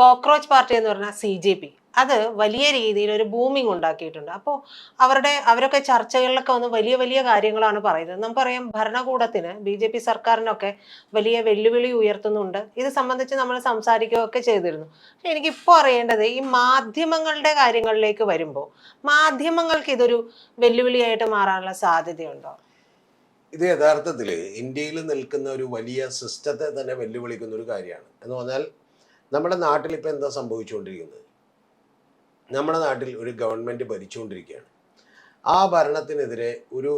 Cockroach party എന്ന് പറഞ്ഞാൽ CJP അത് വലിയ രീതിയിൽ ഒരു ബൂമിംഗ് ഉണ്ടാക്കിയിട്ടുണ്ട്. അപ്പോൾ അവരൊക്കെ ചർച്ചകളിലൊക്കെ വന്ന് വലിയ വലിയ കാര്യങ്ങളാണ് പറയുന്നത്. നമുക്കറിയാം ഭരണകൂടത്തിന് BJP സർക്കാരിനൊക്കെ വലിയ വെല്ലുവിളി ഉയർത്തുന്നുണ്ട്. ഇത് സംബന്ധിച്ച് നമ്മൾ സംസാരിക്കുകയൊക്കെ ചെയ്തിരുന്നു. പക്ഷെ എനിക്കിപ്പോൾ അറിയേണ്ടത് ഈ മാധ്യമങ്ങളുടെ കാര്യങ്ങളിലേക്ക് വരുമ്പോൾ മാധ്യമങ്ങൾക്ക് ഇതൊരു വെല്ലുവിളിയായിട്ട് മാറാനുള്ള സാധ്യതയുണ്ടോ? ഇത് യഥാർത്ഥത്തിൽ ഇന്ത്യയിൽ നിൽക്കുന്ന ഒരു വലിയ സിസ്റ്റത്തെ തന്നെ വെല്ലുവിളിക്കുന്ന ഒരു കാര്യമാണ്. എന്ന് പറഞ്ഞാൽ നമ്മുടെ നാട്ടിൽ ഇപ്പോൾ എന്താ സംഭവിച്ചുകൊണ്ടിരിക്കുന്നത്? നമ്മുടെ നാട്ടിൽ ഒരു ഗവൺമെൻറ് ഭരിച്ചുകൊണ്ടിരിക്കുകയാണ്. ആ ഭരണത്തിനെതിരെ ഒരു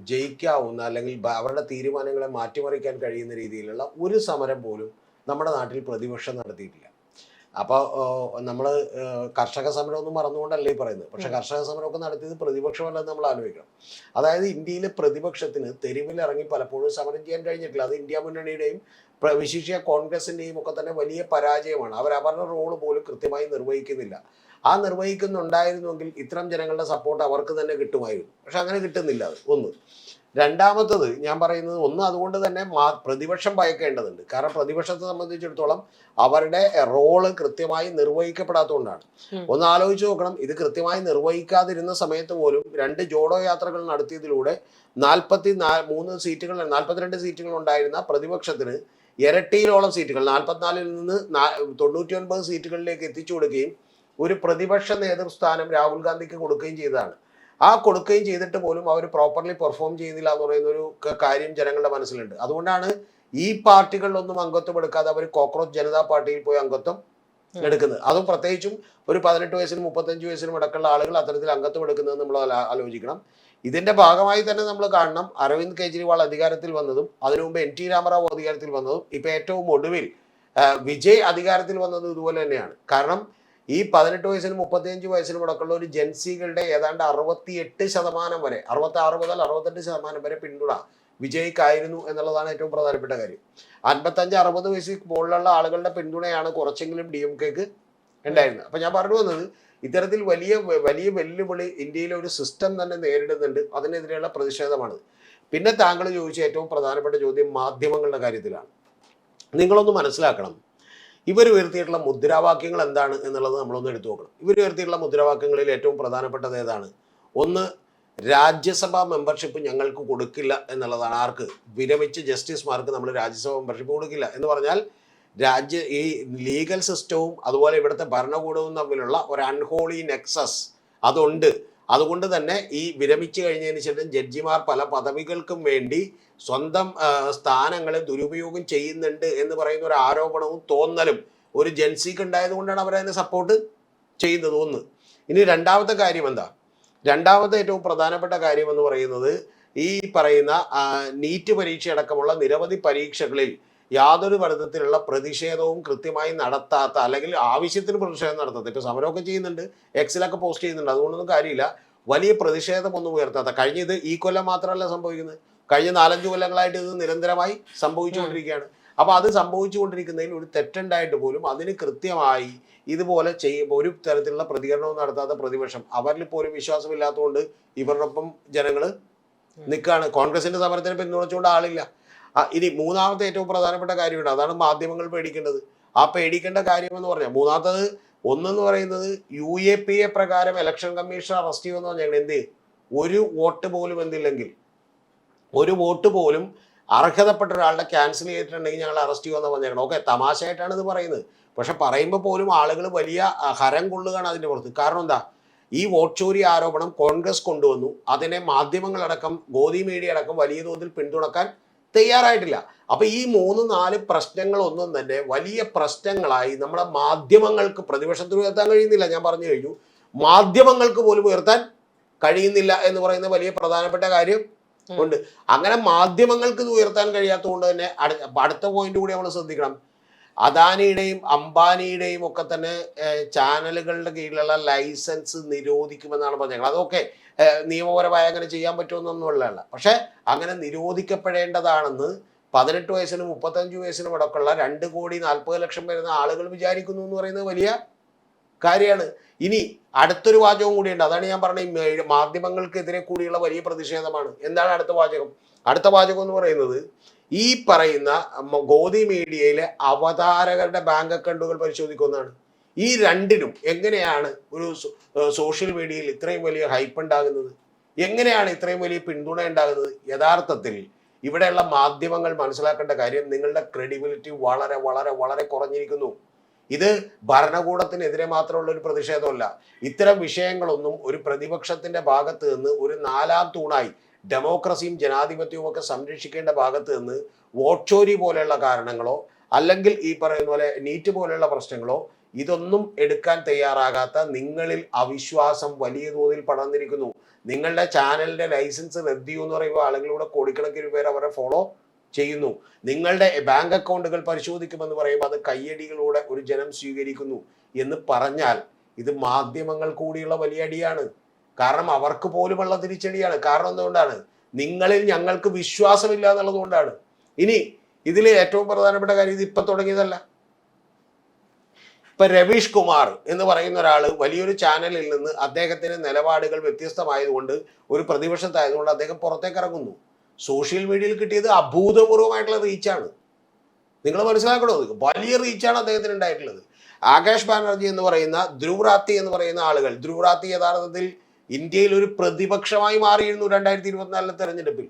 ജയിക്കാവുന്ന അല്ലെങ്കിൽ അവരുടെ തീരുമാനങ്ങളെ മാറ്റിമറിക്കാൻ കഴിയുന്ന രീതിയിലുള്ള ഒരു സമരം പോലും നമ്മുടെ നാട്ടിൽ പ്രതിപക്ഷം നടത്തിയിട്ടില്ല. അപ്പോൾ നമ്മൾ കർഷക സമരമൊന്നും മറന്നുകൊണ്ടല്ല ഈ പറയുന്നത്. പക്ഷെ കർഷക സമരമൊക്കെ നടത്തിയത് പ്രതിപക്ഷമല്ലെന്ന് നമ്മൾ ആലോചിക്കണം. അതായത് ഇന്ത്യയിലെ പ്രതിപക്ഷത്തിന് തെരുവിലിറങ്ങി പലപ്പോഴും സമരം ചെയ്യാൻ കഴിഞ്ഞിട്ടില്ല. അത് ഇന്ത്യ മുന്നണിയുടെയും വിശിഷ്യ കോൺഗ്രസിൻ്റെയും ഒക്കെ തന്നെ വലിയ പരാജയമാണ്. അവരുടെ റോള് പോലും കൃത്യമായി നിർവഹിക്കുന്നില്ല. ആ നിർവഹിക്കുന്നുണ്ടായിരുന്നുവെങ്കിൽ ഇത്തരം ജനങ്ങളുടെ സപ്പോർട്ട് അവർക്ക് തന്നെ കിട്ടുമായിരുന്നു. പക്ഷെ അങ്ങനെ കിട്ടുന്നില്ല. അത് ഒന്ന്. രണ്ടാമത്തത് ഞാൻ പറയുന്നത് അതുകൊണ്ട് തന്നെ പ്രതിപക്ഷം ഭയക്കേണ്ടതുണ്ട്. കാരണം പ്രതിപക്ഷത്തെ സംബന്ധിച്ചിടത്തോളം അവരുടെ റോള് കൃത്യമായി നിർവഹിക്കപ്പെടാത്തതുകൊണ്ടാണ്. ഒന്ന് ആലോചിച്ച് നോക്കണം. ഇത് കൃത്യമായി നിർവഹിക്കാതിരുന്ന സമയത്ത് പോലും 2 ജോഡോ യാത്രകൾ നടത്തിയതിലൂടെ 42 സീറ്റുകൾ ഉണ്ടായിരുന്ന പ്രതിപക്ഷത്തിന് ഇരട്ടിയിലോളം സീറ്റുകൾ 44-ൽ നിന്ന് 99 സീറ്റുകളിലേക്ക് എത്തിച്ചു കൊടുക്കുകയും ഒരു പ്രതിപക്ഷ നേതൃസ്ഥാനം രാഹുൽ ഗാന്ധിക്ക് കൊടുക്കുകയും ചെയ്തതാണ്. ആ കൊടുക്കുകയും ചെയ്തിട്ട് പോലും അവർ പ്രോപ്പർലി പെർഫോം ചെയ്യുന്നില്ല എന്ന് പറയുന്ന ഒരു കാര്യം ജനങ്ങളുടെ മനസ്സിലുണ്ട്. അതുകൊണ്ടാണ് ഈ പാർട്ടികളിലൊന്നും അംഗത്വം എടുക്കാതെ അവർ കോക്രോച്ച് ജനതാ പാർട്ടിയിൽ പോയി അംഗത്വം എടുക്കുന്നത്. അതും പ്രത്യേകിച്ചും ഒരു 18 വയസ്സിനും 35 വയസ്സിനും അടക്കമുള്ള ആളുകൾ അത്തരത്തിൽ അംഗത്വം എടുക്കുന്നത് നമ്മൾ ആലോചിക്കണം. ഇതിന്റെ ഭാഗമായി തന്നെ നമ്മൾ കാണണം അരവിന്ദ് കെജ്രിവാൾ അധികാരത്തിൽ വന്നതും അതിനു മുമ്പ് NT രാമറാവു അധികാരത്തിൽ വന്നതും ഇപ്പൊ ഏറ്റവും ഒടുവിൽ വിജയ് അധികാരത്തിൽ വന്നതും ഇതുപോലെ തന്നെയാണ്. കാരണം ഈ 18 വയസ്സിനും 35 വയസ്സിനും അടക്കമുള്ള ഒരു ജൻസികളുടെ ഏതാണ്ട് 68% വരെ 66 മുതൽ 68% വരെ പിന്തുണ വിജയ്ക്കായിരുന്നു എന്നുള്ളതാണ് ഏറ്റവും പ്രധാനപ്പെട്ട കാര്യം. 55-60 വയസ്സിൽ മുകളിലുള്ള ആളുകളുടെ പിന്തുണയാണ് കുറച്ചെങ്കിലും DMKക്ക് ഉണ്ടായിരുന്നത്. അപ്പൊ ഞാൻ പറഞ്ഞു വന്നത് ഇത്തരത്തിൽ വലിയ വലിയ വെല്ലുവിളി ഇന്ത്യയിലെ ഒരു സിസ്റ്റം തന്നെ നേരിടുന്നുണ്ട്. അതിനെതിരെയുള്ള പ്രതിഷേധമാണ്. പിന്നെ താങ്കൾ ചോദിച്ച ഏറ്റവും പ്രധാനപ്പെട്ട ചോദ്യം മാധ്യമങ്ങളുടെ കാര്യത്തിലാണ്. നിങ്ങളൊന്ന് മനസ്സിലാക്കണം, ഇവർ ഉയർത്തിയിട്ടുള്ള മുദ്രാവാക്യങ്ങൾ എന്താണ് എന്നുള്ളത് നമ്മളൊന്ന് എടുത്തു നോക്കണം. ഇവർ ഉയർത്തിയിട്ടുള്ള മുദ്രാവാക്യങ്ങളിൽ ഏറ്റവും പ്രധാനപ്പെട്ടത് ഏതാണ്? ഒന്ന്, രാജ്യസഭാ മെമ്പർഷിപ്പ് ഞങ്ങൾക്ക് കൊടുക്കില്ല എന്നുള്ളതാണ്. ആർക്ക്? വിരമിച്ച ജസ്റ്റിസുമാർക്ക് നമ്മൾ രാജ്യസഭാ മെമ്പർഷിപ്പ് കൊടുക്കില്ല എന്ന് പറഞ്ഞാൽ ഈ ലീഗൽ സിസ്റ്റവും അതുപോലെ ഇവിടുത്തെ ഭരണകൂടവും തമ്മിലുള്ള ഒരു അൺഹോളി നെക്സസ് അതുണ്ട്. അതുകൊണ്ട് തന്നെ ഈ വിരമിച്ചു കഴിഞ്ഞതിന് ശേഷം ജഡ്ജിമാർ പല പദവികൾക്കും വേണ്ടി സ്വന്തം സ്ഥാനങ്ങളെ ദുരുപയോഗം ചെയ്യുന്നുണ്ട് എന്ന് പറയുന്ന ഒരു ആരോപണവും തോന്നലും ഒരു ജൻസിക്ക് ഉണ്ടായത് കൊണ്ടാണ് അവരതിനെ സപ്പോർട്ട് ചെയ്യുന്നത്. ഒന്ന്. ഇനി രണ്ടാമത്തെ കാര്യം എന്താ? രണ്ടാമത്തെ ഏറ്റവും പ്രധാനപ്പെട്ട കാര്യം എന്ന് പറയുന്നത് ഈ പറയുന്ന നീറ്റ് പരീക്ഷ അടക്കമുള്ള നിരവധി പരീക്ഷകളിൽ യാതൊരു തരത്തിലുള്ള പ്രതിഷേധവും കൃത്യമായി നടത്താത്ത അല്ലെങ്കിൽ ആവശ്യത്തിന് പ്രതിഷേധം നടത്താത്ത, ഇപ്പൊ സമരമൊക്കെ ചെയ്യുന്നുണ്ട്, എക്സിലൊക്കെ പോസ്റ്റ് ചെയ്യുന്നുണ്ട്, അതുകൊണ്ടൊന്നും കാര്യമില്ല, വലിയ പ്രതിഷേധമൊന്നും ഉയർത്താത്ത. ഇത് ഈ കൊല്ലം മാത്രമല്ല സംഭവിക്കുന്നത്, കഴിഞ്ഞ 4-5 കൊല്ലങ്ങളായിട്ട് ഇത് നിരന്തരമായി സംഭവിച്ചുകൊണ്ടിരിക്കുകയാണ്. അപ്പൊ അത് സംഭവിച്ചുകൊണ്ടിരിക്കുന്നതിൽ ഒരു തെറ്റുണ്ടായിട്ട് പോലും അതിന് കൃത്യമായി ഇതുപോലെ ചെയ്യുമ്പോൾ ഒരു തരത്തിലുള്ള പ്രതികരണവും നടത്താത്ത പ്രതിപക്ഷം, അവരിൽ പോലും വിശ്വാസമില്ലാത്തതുകൊണ്ട് ഇവരുടെ ഒപ്പം ജനങ്ങൾ നിൽക്കുകയാണ്. കോൺഗ്രസിന്റെ സമരത്തിന് പിന്തുണച്ചുകൊണ്ട് ആളില്ല. ഇനി മൂന്നാമത്തെ ഏറ്റവും പ്രധാനപ്പെട്ട കാര്യമുണ്ട്, അതാണ് മാധ്യമങ്ങൾ പേടിക്കേണ്ടത്. ആ പേടിക്കേണ്ട കാര്യം എന്ന് പറഞ്ഞാൽ മൂന്നാമത്തത് ഒന്നെന്ന് പറയുന്നത് UAPA പ്രകാരം ഇലക്ഷൻ കമ്മീഷൻ അറസ്റ്റ് ചെയ്യുമെന്ന് പറഞ്ഞാൽ എന്ത്? ഒരു വോട്ട് പോലും എന്തില്ലെങ്കിൽ, ഒരു വോട്ട് പോലും അർഹതപ്പെട്ട ഒരാളുടെ ക്യാൻസൽ ചെയ്തിട്ടുണ്ടെങ്കിൽ ഞങ്ങൾ അറസ്റ്റ് ചെയ്യുമെന്ന് പറഞ്ഞേക്കണം. ഓക്കെ, തമാശയായിട്ടാണ് ഇത് പറയുന്നത്. പക്ഷെ പറയുമ്പോൾ പോലും ആളുകൾ വലിയ ഹരം കൊള്ളുകയാണ് അതിൻ്റെ പുറത്ത്. കാരണം എന്താ? ഈ വോട്ട് ചോരി ആരോപണം കോൺഗ്രസ് കൊണ്ടുവന്നു. അതിനെ മാധ്യമങ്ങളടക്കം ഗോദി മീഡിയ അടക്കം വലിയ തോതിൽ പിന്തുണക്കാൻ തയ്യാറായിട്ടില്ല. അപ്പൊ ഈ 3-4 പ്രശ്നങ്ങളൊന്നും തന്നെ വലിയ പ്രശ്നങ്ങളായി നമ്മുടെ മാധ്യമങ്ങൾക്ക്, പ്രതിപക്ഷത്തിന് ഉയർത്താൻ കഴിയുന്നില്ല, ഞാൻ പറഞ്ഞു കഴിഞ്ഞു, മാധ്യമങ്ങൾക്ക് പോലും ഉയർത്താൻ കഴിയുന്നില്ല എന്ന് പറയുന്ന വലിയ പ്രധാനപ്പെട്ട കാര്യം ഉണ്ട്. അങ്ങനെ മാധ്യമങ്ങൾക്ക് ഇത് ഉയർത്താൻ കഴിയാത്തതുകൊണ്ട് തന്നെ അടുത്ത പോയിന്റ് കൂടി നമ്മൾ ശ്രദ്ധിക്കണം. അദാനിയുടെയും അംബാനിയുടെയും ഒക്കെ തന്നെ ചാനലുകളുടെ കീഴിലുള്ള ലൈസൻസ് നിരോധിക്കുമെന്നാണ് പറഞ്ഞത്. അതൊക്കെ നിയമപരമായി അങ്ങനെ ചെയ്യാൻ പറ്റുമെന്നൊന്നുമുള്ളതല്ല. പക്ഷെ അങ്ങനെ നിരോധിക്കപ്പെടേണ്ടതാണെന്ന് 18 വയസ്സിനും 35 വയസ്സിനും അടക്കമുള്ള 2,40,00,000 വരുന്ന ആളുകൾ വിചാരിക്കുന്നു എന്ന് പറയുന്നത് വലിയ കാര്യമാണ്. ഇനി അടുത്തൊരു വാചകം കൂടിയുണ്ട്, അതാണ് ഞാൻ പറഞ്ഞ മാധ്യമങ്ങൾക്കെതിരെ കൂടിയുള്ള വലിയ പ്രതിഷേധമാണ്. എന്താണ് അടുത്ത വാചകം? അടുത്ത വാചകം എന്ന് പറയുന്നത് ഈ പറയുന്ന ഗോദി മീഡിയയിലെ അവതാരകരുടെ ബാങ്ക് അക്കൗണ്ടുകൾ പരിശോധിക്കുന്നതാണ്. ഈ രണ്ടിനും എങ്ങനെയാണ് ഒരു സോഷ്യൽ മീഡിയയിൽ ഇത്രയും വലിയ ഹൈപ്പ് ഉണ്ടാകുന്നത്? എങ്ങനെയാണ് ഇത്രയും വലിയ പിന്തുണ ഉണ്ടാകുന്നത്? യഥാർത്ഥത്തിൽ ഇവിടെയുള്ള മാധ്യമങ്ങൾ മനസ്സിലാക്കേണ്ട കാര്യം, നിങ്ങളുടെ ക്രെഡിബിലിറ്റി വളരെ വളരെ വളരെ കുറഞ്ഞിരിക്കുന്നു. ഇത് ഭരണകൂടത്തിനെതിരെ മാത്രമുള്ള ഒരു പ്രതിഷേധമല്ല. ഇത്തരം വിഷയങ്ങളൊന്നും ഒരു പ്രതിപക്ഷത്തിന്റെ ഭാഗത്ത് നിന്ന് ഒരു നാലാം തൂണായി ഡെമോക്രസിയും ജനാധിപത്യവും ഒക്കെ സംരക്ഷിക്കേണ്ട ഭാഗത്ത് നിന്ന് വോട്ട് പോലെയുള്ള കാരണങ്ങളോ അല്ലെങ്കിൽ ഈ പറയുന്ന പോലെ നീറ്റ് പോലെയുള്ള പ്രശ്നങ്ങളോ ഇതൊന്നും എടുക്കാൻ തയ്യാറാകാത്ത നിങ്ങളിൽ അവിശ്വാസം വലിയ തോതിൽ പടർന്നിരിക്കുന്നു. നിങ്ങളുടെ ചാനലിന്റെ ലൈസൻസ് റദ്ദ് എന്ന് പറയുമ്പോൾ ആളുകളിലൂടെ കോടിക്കണക്കിന് പേർ അവരെ ഫോളോ ചെയ്യുന്നു. നിങ്ങളുടെ ബാങ്ക് അക്കൗണ്ടുകൾ പരിശോധിക്കുമെന്ന് പറയുമ്പോൾ അത് കയ്യടികളോടെ ഒരു ജനം സ്വീകരിക്കുന്നു എന്ന് പറഞ്ഞാൽ ഇത് മാധ്യമങ്ങൾ കൂടിയുള്ള വലിയ അടിയാണ്. കാരണം അവർക്ക് പോലുമുള്ള തിരിച്ചടിയാണ്. കാരണം എന്തുകൊണ്ടാണ്? നിങ്ങളിൽ ഞങ്ങൾക്ക് വിശ്വാസമില്ല എന്നുള്ളത് കൊണ്ടാണ്. ഇനി ഇതിൽ ഏറ്റവും പ്രധാനപ്പെട്ട കാര്യം, ഇത് ഇപ്പൊ തുടങ്ങിയതല്ല. ഇപ്പൊ രവീഷ് കുമാർ എന്ന് പറയുന്ന ഒരാൾ വലിയൊരു ചാനലിൽ നിന്ന് അദ്ദേഹത്തിന്റെ നിലപാടുകൾ വ്യത്യസ്തമായതുകൊണ്ട് ഒരു പ്രതിപക്ഷത്തായതുകൊണ്ട് അദ്ദേഹം പുറത്തേക്ക് ഇറങ്ങുന്നു. സോഷ്യൽ മീഡിയയിൽ കിട്ടിയത് അഭൂതപൂർവമായിട്ടുള്ള റീച്ചാണ്. നിങ്ങൾ മനസ്സിലാക്കണോ? വലിയ റീച്ചാണ് അദ്ദേഹത്തിന് ഉണ്ടായിട്ടുള്ളത്. ആകാശ് ബാനർജി എന്ന് പറയുന്ന ധ്രുവ് റാത്തി എന്ന് പറയുന്ന ആളുകൾ, ധ്രുവ് റാത്തി യഥാർത്ഥത്തിൽ ഇന്ത്യയിൽ ഒരു പ്രതിപക്ഷമായി മാറിയിരുന്നു 2024 തെരഞ്ഞെടുപ്പിൽ.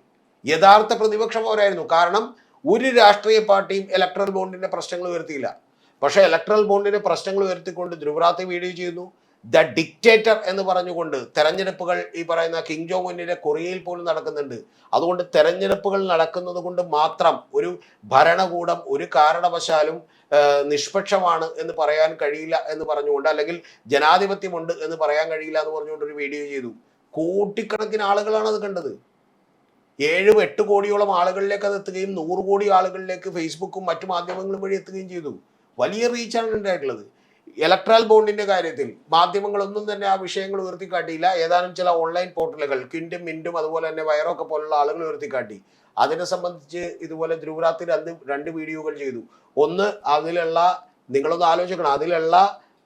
യഥാർത്ഥ പ്രതിപക്ഷം അവരായിരുന്നു. കാരണം ഒരു രാഷ്ട്രീയ പാർട്ടിയും ഇലക്ട്രൽ ബോണ്ടിന്റെ പ്രശ്നങ്ങൾ ഉയർത്തിയില്ല. പക്ഷേ ഇലക്ട്രൽ ബോണ്ടിന്റെ പ്രശ്നങ്ങൾ ഉയർത്തിക്കൊണ്ട് ധ്രുവ് റാത്തി വീഡിയോ ചെയ്യുന്നു. ദ ഡിക്റ്റേറ്റർ എന്ന് പറഞ്ഞുകൊണ്ട് തെരഞ്ഞെടുപ്പുകൾ ഈ പറയുന്ന കിങ് ജോങ് ഉന്നിന്റെ കൊറിയയിൽ പോലും നടക്കുന്നുണ്ട്. അതുകൊണ്ട് തെരഞ്ഞെടുപ്പുകൾ നടക്കുന്നത് കൊണ്ട് മാത്രം ഒരു ഭരണകൂടം ഒരു കാരണവശാലും നിഷ്പക്ഷമാണ് എന്ന് പറയാൻ കഴിയില്ല എന്ന് പറഞ്ഞുകൊണ്ട്, അല്ലെങ്കിൽ ജനാധിപത്യമുണ്ട് എന്ന് പറയാൻ കഴിയില്ല എന്ന് പറഞ്ഞുകൊണ്ട് ഒരു വീഡിയോ ചെയ്തു. കോടിക്കണക്കിന് ആളുകളാണ് അത് കണ്ടത്. 7-8 കോടിയോളം ആളുകളിലേക്ക് അത് എത്തുകയും 100 കോടി ആളുകളിലേക്ക് ഫേസ്ബുക്കും മറ്റു മാധ്യമങ്ങളും വഴി എത്തുകയും ചെയ്തു. വലിയ റീച്ചാണ് ഉണ്ടായിട്ടുള്ളത്. ഇലക്ട്രൽ ബോണ്ടിന്റെ കാര്യത്തിൽ മാധ്യമങ്ങളൊന്നും തന്നെ ആ വിഷയങ്ങൾ ഉയർത്തിക്കാട്ടിയില്ല. ഏതാനും ചില ഓൺലൈൻ പോർട്ടലുകൾ ക്വിൻറ്റും മിൻറ്റും അതുപോലെ തന്നെ വയറൊക്കെ പോലുള്ള ആളുകൾ ഉയർത്തിക്കാട്ടി. അതിനെ സംബന്ധിച്ച് ഇതുപോലെ ധ്രുവ് റാത്തി 2 വീഡിയോകൾ ചെയ്തു. ഒന്ന്, അതിലുള്ള, നിങ്ങളൊന്ന് ആലോചിക്കണം, അതിലുള്ള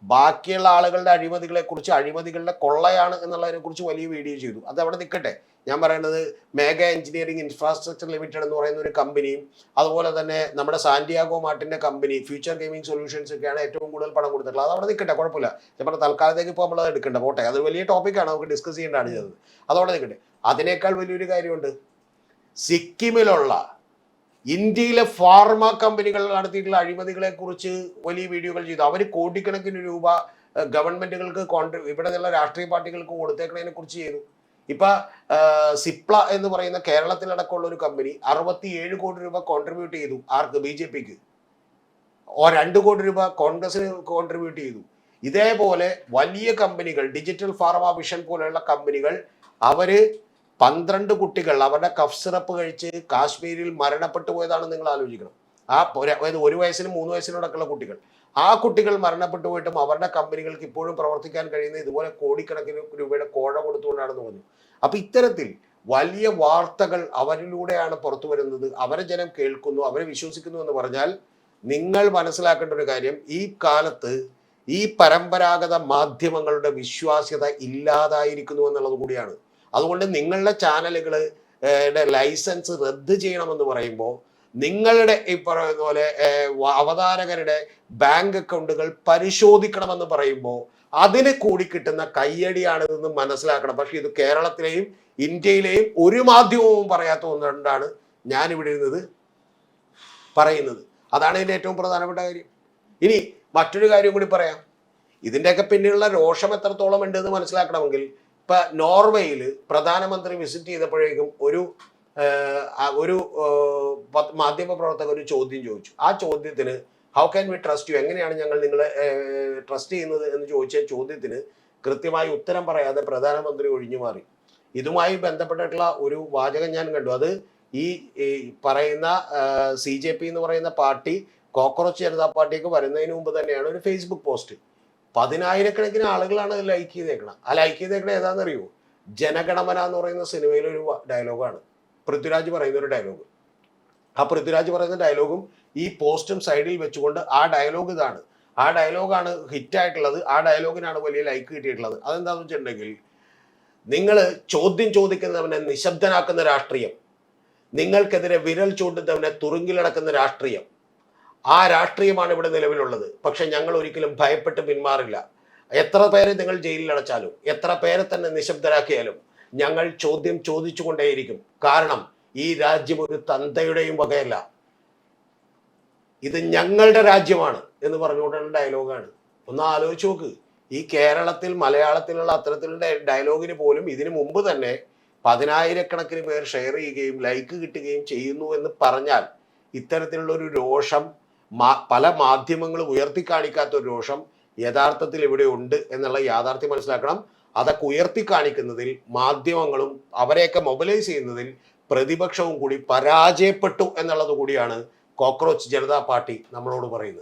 ബാക്കിയുള്ള ആളുകളുടെ അഴിമതികളെ കുറിച്ച്, അഴിമതികളുടെ കൊള്ളയാണ് എന്നുള്ളതിനെ കുറിച്ച് വലിയ വീഡിയോ ചെയ്തു. അത് അവിടെ നിൽക്കട്ടെ. ഞാൻ പറയുന്നത് മേഗ എഞ്ചിനീയറിംഗ് ഇൻഫ്രാസ്ട്രക്ചർ ലിമിറ്റഡ് എന്ന് പറയുന്ന ഒരു കമ്പനിയും അതുപോലെ തന്നെ നമ്മുടെ സാന്റിയാഗോ മാർട്ടിന്റെ കമ്പനി ഫ്യൂച്ചർ ഗെയിമിംഗ് സൊല്യൂഷൻസ് ഒക്കെയാണ് ഏറ്റവും കൂടുതൽ പണം കൊടുത്തിട്ടുള്ളത്. അത് അവിടെ നിൽക്കട്ടെ, കുഴപ്പമില്ല. ഞാൻ പറഞ്ഞ തൽക്കാലത്തേക്ക് ഇപ്പോൾ നമ്മൾ എടുക്കണ്ട, പോട്ടെ. അത് വലിയ ടോപ്പിക്കാണ്, നമുക്ക് ഡിസ്കസ് ചെയ്യേണ്ടതാണ് ചെയ്തത്. അതവിടെ നിൽക്കട്ടെ. അതിനേക്കാൾ വലിയൊരു കാര്യമുണ്ട്. സിക്കിമിലുള്ള ഇന്ത്യയിലെ ഫാർമ കമ്പനികൾ നടത്തിയിട്ടുള്ള അഴിമതികളെ കുറിച്ച് വലിയ വീഡിയോകൾ ചെയ്തു. അവർ കോടിക്കണക്കിന് രൂപ ഗവൺമെന്റുകൾക്ക് ഇവിടെ നിന്നുള്ള രാഷ്ട്രീയ പാർട്ടികൾക്ക് കൊടുത്തേക്കുന്നതിനെ കുറിച്ച് ചെയ്തു. ഇപ്പൊ സിപ്ല എന്ന് പറയുന്ന കേരളത്തിലടക്കമുള്ള ഒരു കമ്പനി 67 കോടി രൂപ കോൺട്രിബ്യൂട്ട് ചെയ്തു. ആർക്ക്? BJPക്ക്. 2 കോടി രൂപ കോൺഗ്രസിന് കോൺട്രിബ്യൂട്ട് ചെയ്തു. ഇതേപോലെ വലിയ കമ്പനികൾ, ഡിജിറ്റൽ ഫാർമ വിഷൻ പോലെയുള്ള കമ്പനികൾ, അവര് 12 കുട്ടികൾ അവരുടെ കഫ് സിറപ്പ് കഴിച്ച് കാശ്മീരിൽ മരണപ്പെട്ടു പോയതാണ്. നിങ്ങൾ ആലോചിക്കണം. ആ 1 വയസ്സിനും 3 വയസ്സിനോടൊക്കെയുള്ള കുട്ടികൾ, ആ കുട്ടികൾ മരണപ്പെട്ടു പോയിട്ടും അവരുടെ കമ്പനികൾക്ക് ഇപ്പോഴും പ്രവർത്തിക്കാൻ കഴിയുന്ന ഇതുപോലെ കോടിക്കണക്കിന് രൂപയുടെ കോഴ കൊടുത്തുകൊണ്ടാണെന്ന് പറഞ്ഞു. അപ്പൊ ഇത്തരത്തിൽ വലിയ വാർത്തകൾ അവരിലൂടെയാണ് പുറത്തു വരുന്നത്. അവരെ ജനം കേൾക്കുന്നു, അവരെ വിശ്വസിക്കുന്നു എന്ന് പറഞ്ഞാൽ നിങ്ങൾ മനസ്സിലാക്കേണ്ട ഒരു കാര്യം, ഈ കാലത്ത് ഈ പരമ്പരാഗത മാധ്യമങ്ങളുടെ വിശ്വാസ്യത ഇല്ലാതായിരിക്കുന്നു എന്നുള്ളത് കൂടിയാണ്. അതുകൊണ്ട് നിങ്ങളുടെ ചാനലുകളുടെ ലൈസൻസ് റദ്ദ് ചെയ്യണമെന്ന് പറയുമ്പോൾ, നിങ്ങളുടെ ഈ പറയുന്ന പോലെ അവതാരകരുടെ ബാങ്ക് അക്കൗണ്ടുകൾ പരിശോധിക്കണമെന്ന് പറയുമ്പോൾ അതിന് കൂടി കിട്ടുന്ന കയ്യടിയാണിതെന്ന് മനസ്സിലാക്കണം. പക്ഷെ ഇത് കേരളത്തിലെയും ഇന്ത്യയിലെയും ഒരു മാധ്യമവും പറയാത്ത ഒന്നുകൊണ്ടാണ് ഞാനിവിടെ ഇരുന്നത് പറയുന്നത്. അതാണ് ഇതിൻ്റെ ഏറ്റവും പ്രധാനപ്പെട്ട കാര്യം. ഇനി മറ്റൊരു കാര്യം കൂടി പറയാം. ഇതിൻ്റെയൊക്കെ പിന്നിലുള്ള രോഷം എത്രത്തോളം ഉണ്ടെന്ന് മനസ്സിലാക്കണമെങ്കിൽ, ഇപ്പൊ നോർവേയിൽ പ്രധാനമന്ത്രി വിസിറ്റ് ചെയ്തപ്പോഴേക്കും ഒരു മാധ്യമ പ്രവർത്തകർ ഒരു ചോദ്യം ചോദിച്ചു. ആ ചോദ്യത്തിന് how can we trust you, എങ്ങനെയാണ് ഞങ്ങൾ നിങ്ങളെ ട്രസ്റ്റ് ചെയ്യുന്നത് എന്ന് ചോദിച്ച ചോദ്യത്തിന് കൃത്യമായി ഉത്തരം പറയാതെ പ്രധാനമന്ത്രി ഒഴിഞ്ഞു മാറി. ഇതുമായി ബന്ധപ്പെട്ടിട്ടുള്ള ഒരു വാചകം ഞാൻ കണ്ടു. അത് ഈ പറയുന്ന CJP എന്ന് പറയുന്ന പാർട്ടി കോക്രോച്ച് ജനതാ പാർട്ടിക്ക് വരുന്നതിന് മുമ്പ് തന്നെയാണ് ഒരു ഫേസ്ബുക്ക് പോസ്റ്റ്. 10,000-കണക്കിന് ആളുകളാണ് അത് ലൈക്ക് ചെയ്തേക്കണം. ആ ലൈക്ക് ചെയ്തേക്കണ ഏതാണെന്നറിയോ? ജനഗണമന എന്ന് പറയുന്ന സിനിമയിലെ ഒരു ഡയലോഗാണ്. പൃഥ്വിരാജ് പറയുന്ന ഒരു ഡയലോഗ്. ആ പൃഥ്വിരാജ് പറയുന്ന ഡയലോഗും ഈ പോസ്റ്റും സൈഡിൽ വെച്ചുകൊണ്ട് ആ ഡയലോഗ് ഇതാണ്. ആ ഡയലോഗാണ് ഹിറ്റായിട്ടുള്ളത്. ആ ഡയലോഗിനാണ് വലിയ ലൈക്ക് കിട്ടിയിട്ടുള്ളത്. അതെന്താണെന്ന് വെച്ചിട്ടുണ്ടെങ്കിൽ, നിങ്ങൾ ചോദ്യം ചോദിക്കുന്നവനെ നിശബ്ദനാക്കുന്ന രാഷ്ട്രീയം, നിങ്ങൾക്കെതിരെ വിരൽ ചൂണ്ടുന്നവനെ തുറുങ്കിലടക്കുന്ന രാഷ്ട്രീയം, ആ രാഷ്ട്രീയമാണ് ഇവിടെ നിലവിലുള്ളത്. പക്ഷെ ഞങ്ങൾ ഒരിക്കലും ഭയപ്പെട്ട് പിന്മാറില്ല. എത്ര പേരെ നിങ്ങൾ ജയിലിൽ അടച്ചാലും എത്ര പേരെ തന്നെ നിശബ്ദരാക്കിയാലും ഞങ്ങൾ ചോദ്യം ചോദിച്ചുകൊണ്ടേയിരിക്കും. കാരണം ഈ രാജ്യം ഒരു തന്തയുടെയും വകയല്ല, ഇത് ഞങ്ങളുടെ രാജ്യമാണ് എന്ന് പറഞ്ഞുകൊണ്ടുള്ള ഡയലോഗാണ്. ഒന്ന് ആലോചിച്ച് നോക്ക്. ഈ കേരളത്തിൽ മലയാളത്തിലുള്ള അത്തരത്തിലുള്ള ഡയലോഗിന് പോലും ഇതിനു മുമ്പ് തന്നെ 10,000-കണക്കിന് പേർ ഷെയർ ചെയ്യുകയും ലൈക്ക് കിട്ടുകയും ചെയ്യുന്നു എന്ന് പറഞ്ഞാൽ ഇത്തരത്തിലുള്ള ഒരു രോഷം പല മാധ്യമങ്ങളും ഉയർത്തി കാണിക്കാത്ത ഒരു രോഷം യഥാർത്ഥത്തിൽ ഇവിടെ ഉണ്ട് എന്നുള്ള യാഥാർത്ഥ്യം മനസ്സിലാക്കണം. അതൊക്കെ ഉയർത്തി കാണിക്കുന്നതിൽ മാധ്യമങ്ങളും അവരെയൊക്കെ മൊബിലൈസ് ചെയ്യുന്നതിൽ പ്രതിപക്ഷവും കൂടി പരാജയപ്പെട്ടു എന്നുള്ളത് കൂടിയാണ് കോക്രോച്ച് ജനതാ പാർട്ടി നമ്മളോട് പറയുന്നത്.